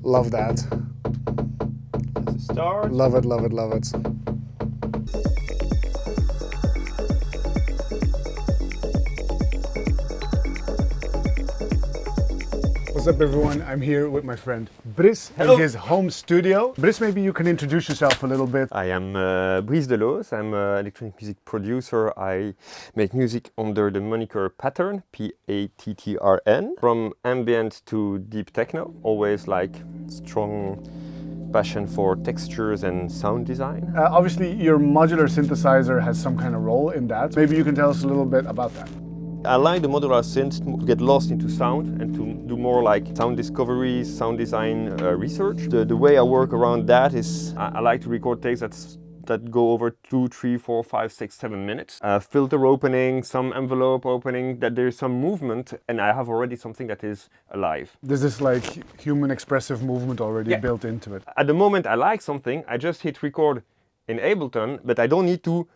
Love that. That's a start. Love it, love it, love it. What's up everyone? I'm here with my friend Brice in his home studio. Brice, maybe you can introduce yourself a little bit. I am Brice. I'm an electronic music producer. I make music under the moniker Pattrn, P-A-T-T-R-N. From ambient to deep techno, always like strong passion for textures and sound design. Obviously your modular synthesizer has some kind of role in that. Maybe you can tell us a little bit about that. I like the modular synth to get lost into sound and to do more like sound discovery, sound design research. The way I work around that is I like to record takes that go over 2, 3, 4, 5, 6, 7 minutes. Filter opening, some envelope opening, that there's some movement and I have already something that is alive. There's this like human expressive movement already built into it. At the moment I like something, I just hit record in Ableton, but I don't need to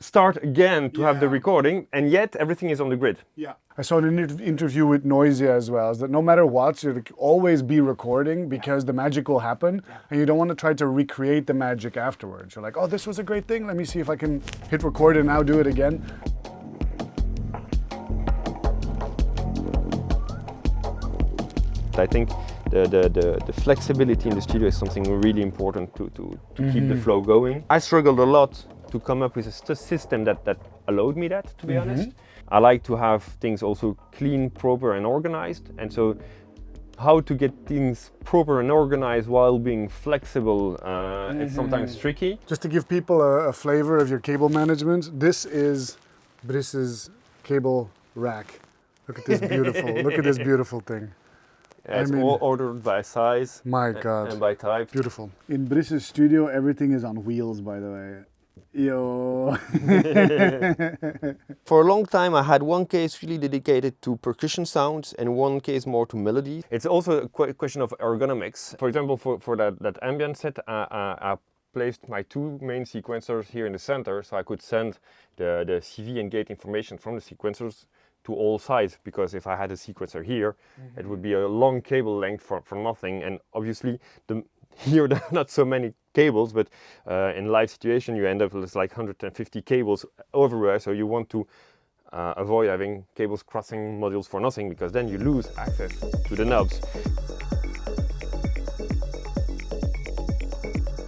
start again to have the recording, and yet everything is on the grid. Yeah. I saw an interview with Noisia as well, is that no matter what, you always be recording because the magic will happen and you don't want to try to recreate the magic afterwards. You're like, oh, this was a great thing. Let me see if I can hit record and now do it again. I think the flexibility in the studio is something really important to keep the flow going. I struggled a lot to come up with a system that allowed me that, to be honest. I like to have things also clean, proper and organized, and so how to get things proper and organized while being flexible is sometimes tricky. Just to give people a flavor of your cable management, this is Brice's cable rack. Look at this beautiful, look at this beautiful thing. Yeah, it's all ordered by size. My God. And by type. Beautiful. In Brice's studio, everything is on wheels, by the way. Yo. For a long time I had one case really dedicated to percussion sounds and one case more to melody. It's also a question of ergonomics. For example, for that ambient set, I placed my 2 main sequencers here in the center, so I could send the CV and gate information from the sequencers to all sides, because if I had a sequencer here, it would be a long cable length for nothing, and obviously here there are not so many cables, but in live situation you end up with like 150 cables everywhere, so you want to avoid having cables crossing modules for nothing, because then you lose access to the knobs.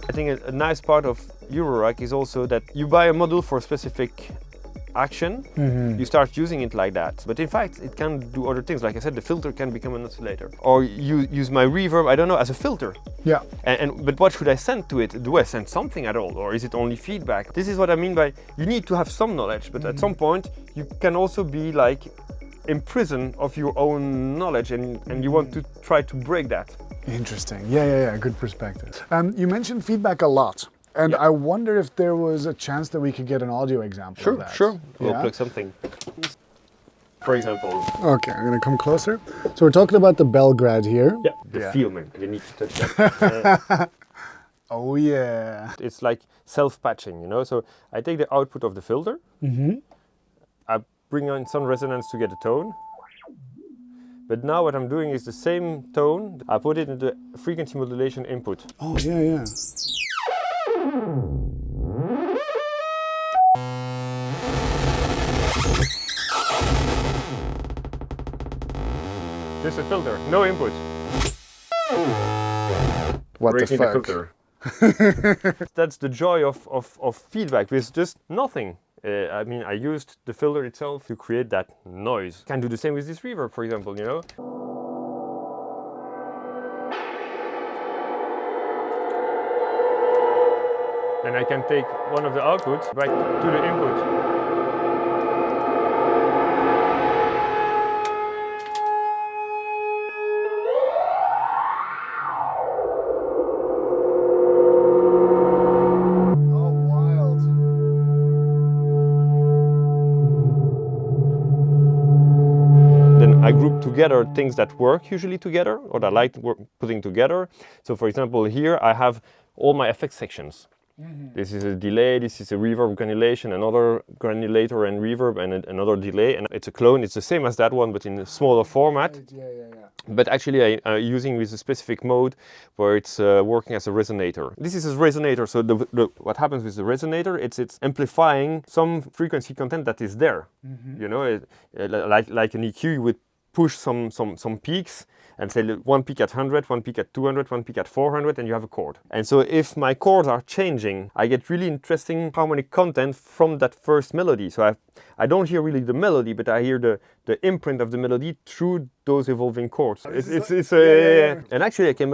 I think a nice part of Eurorack is also that you buy a module for a specific action, you start using it like that. But in fact, it can do other things. Like I said, the filter can become an oscillator. Or you use my reverb, I don't know, as a filter. Yeah. But what should I send to it? Do I send something at all? Or is it only feedback? This is what I mean by, you need to have some knowledge, but at some point, you can also be like in prison of your own knowledge, and you want to try to break that. Interesting. Yeah, good perspective. You mentioned feedback a lot. And I wonder if there was a chance that we could get an audio example of that. Sure. We'll plug something. For example. Okay, I'm gonna come closer. So we're talking about the Belgrade here. Yeah, the feel, man. You need to touch that. Oh yeah. It's like self-patching, you know? So I take the output of the filter. I bring on some resonance to get a tone. But now what I'm doing is the same tone. I put it in the frequency modulation input. Oh yeah. Just a filter, no input. What Breaking the fuck? The filter. That's the joy of feedback with just nothing. I mean, I used the filter itself to create that noise. Can do the same with this reverb, for example, you know? And I can take one of the outputs back to the input. I group together things that work usually together, or that I like putting together. So for example, here I have all my effects sections. This is a delay, this is a reverb granulation, another granulator and reverb, and another delay. And it's a clone, it's the same as that one, but in a smaller format. Right, yeah. But actually I'm using with a specific mode where it's working as a resonator. This is a resonator, so what happens with the resonator, it's amplifying some frequency content that is there. You know, like an EQ, you would push some peaks and say one peak at 100, one peak at 200, one peak at 400, and you have a chord. And so if my chords are changing, I get really interesting harmonic content from that first melody. So I don't hear really the melody, but I hear the imprint of the melody through those evolving chords. And actually I came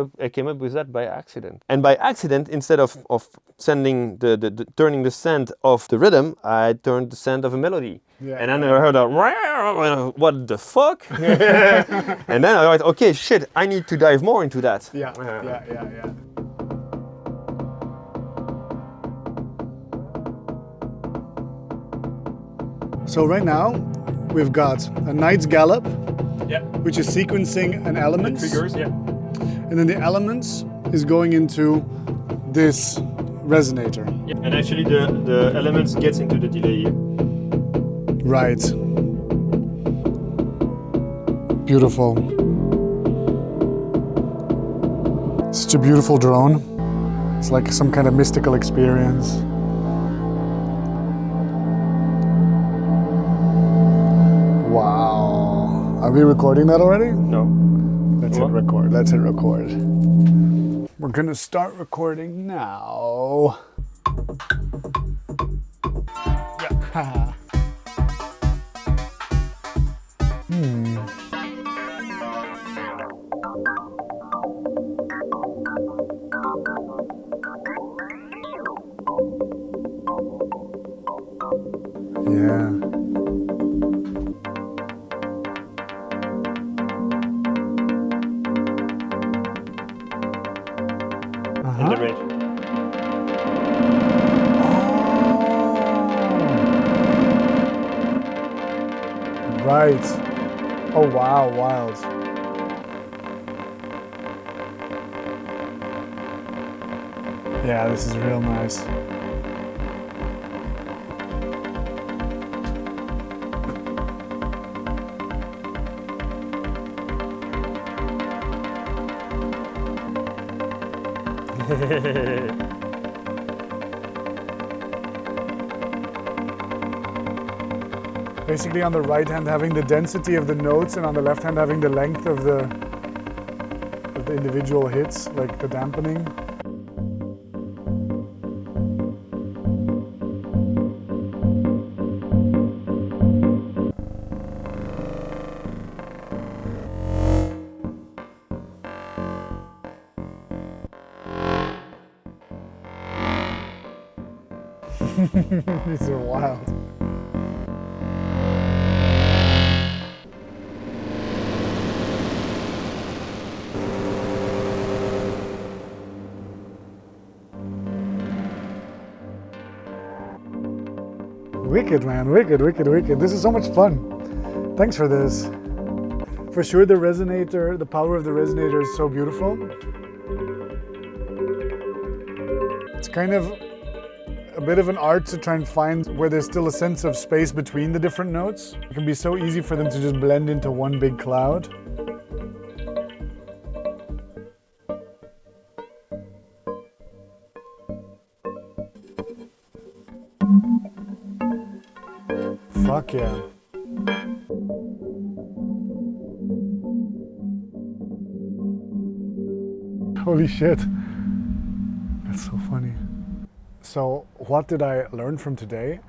up with that by accident. And by accident, instead of sending turning the send of the rhythm, I turned the send of a melody. And then I heard what the fuck? And then I went, okay, shit, I need to dive more into that. Yeah. So right now, we've got a Knight's Gallop, which is sequencing an element. Triggers, And then the elements is going into this resonator. And actually the elements gets into the delay. Right. Beautiful. Such a beautiful drone. It's like some kind of mystical experience. Wow. Are we recording that already? No. Let's hit record. Let's hit record. We're gonna start recording now. Yeah. Yeah. In the range. Oh. Right. Oh wow, wild. Yeah, this is real nice. Basically on the right hand having the density of the notes and on the left hand having the length of the individual hits, like the dampening. These are wild. Wicked, man, wicked. This is so much fun. Thanks for this. For sure the resonator, the power of the resonator is so beautiful. It's kind of a bit of an art to try and find where there's still a sense of space between the different notes. It can be so easy for them to just blend into one big cloud. Fuck yeah. Holy shit. That's so funny. So what did I learn from today?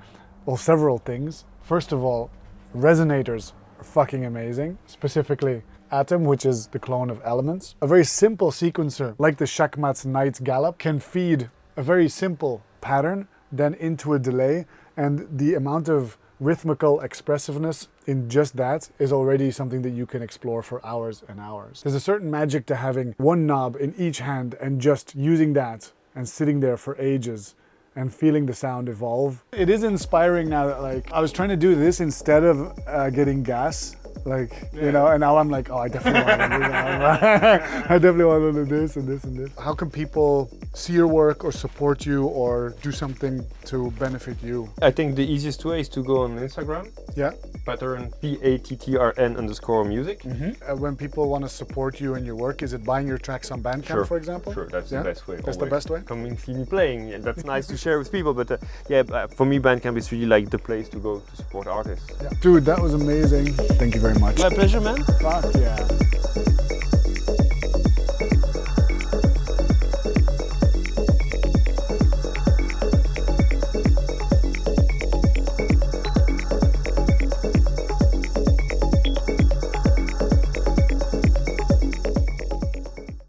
Well, several things. First of all, resonators are fucking amazing. Specifically Atom, which is the clone of Elements. A very simple sequencer like the Shakmat's Knight's Gallop can feed a very simple pattern then into a delay, and the amount of rhythmical expressiveness in just that is already something that you can explore for hours and hours. There's a certain magic to having one knob in each hand and just using that and sitting there for ages and feeling the sound evolve. It is inspiring now that, like, I was trying to do this instead of getting gas Like, you know, and now I'm like, oh, I definitely want to do that. I definitely want to do this and this and this. How can people see your work or support you or do something to benefit you? I think the easiest way is to go on Instagram. Yeah. Pattrn, Pattrn_music. When people want to support you and your work, is it buying your tracks on Bandcamp, for example? Sure, that's the best way. That's the best way? Come and see me playing. Yeah, that's nice to share with people, but for me, Bandcamp is really like the place to go to support artists. Yeah. Dude, that was amazing. Thank you very much. My pleasure, man. Fuck yeah.